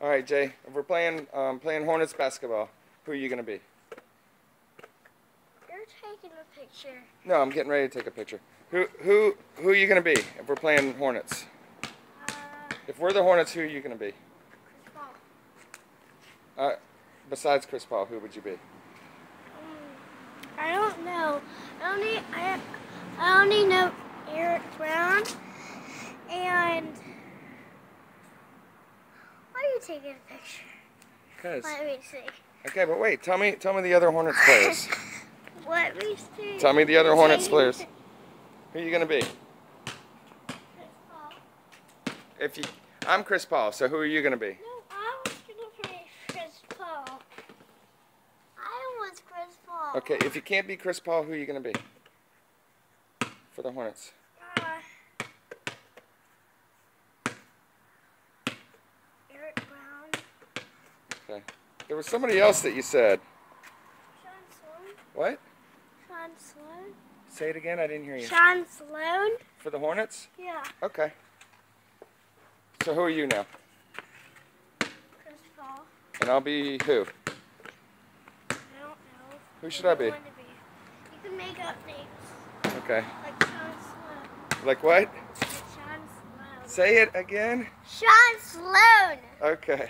All right, Jay. If we're playing Hornets basketball, who are you gonna be? You're taking a picture. No, I'm getting ready to take a picture. Who are you gonna be if we're playing Hornets? If we're the Hornets, who are you gonna be? Chris Paul. Besides Chris Paul, who would you be? I don't know. I only know Eric Brown. And why are you taking a picture? Cause. Let me see. Okay, but wait. Tell me the other Hornets players. Let me see. Tell me the other Hornets players. Who are you gonna be? Chris Paul. I'm Chris Paul. So who are you gonna be? No, I was gonna be Chris Paul. I was Chris Paul. Okay, if you can't be Chris Paul, who are you gonna be? For the Hornets. Eric Brown. Okay. There was somebody else that you said. Sean Sloan. What? Sean Sloan. Say it again. I didn't hear you. Sean Sloan. For the Hornets? Yeah. Okay. So who are you now? Chris Paul. And I'll be who? I don't know. Who should I be? You can make up names. Okay. Like Sean Sloan. Like what? Like Sean Sloan. Say it again. Sean Sloan. Okay.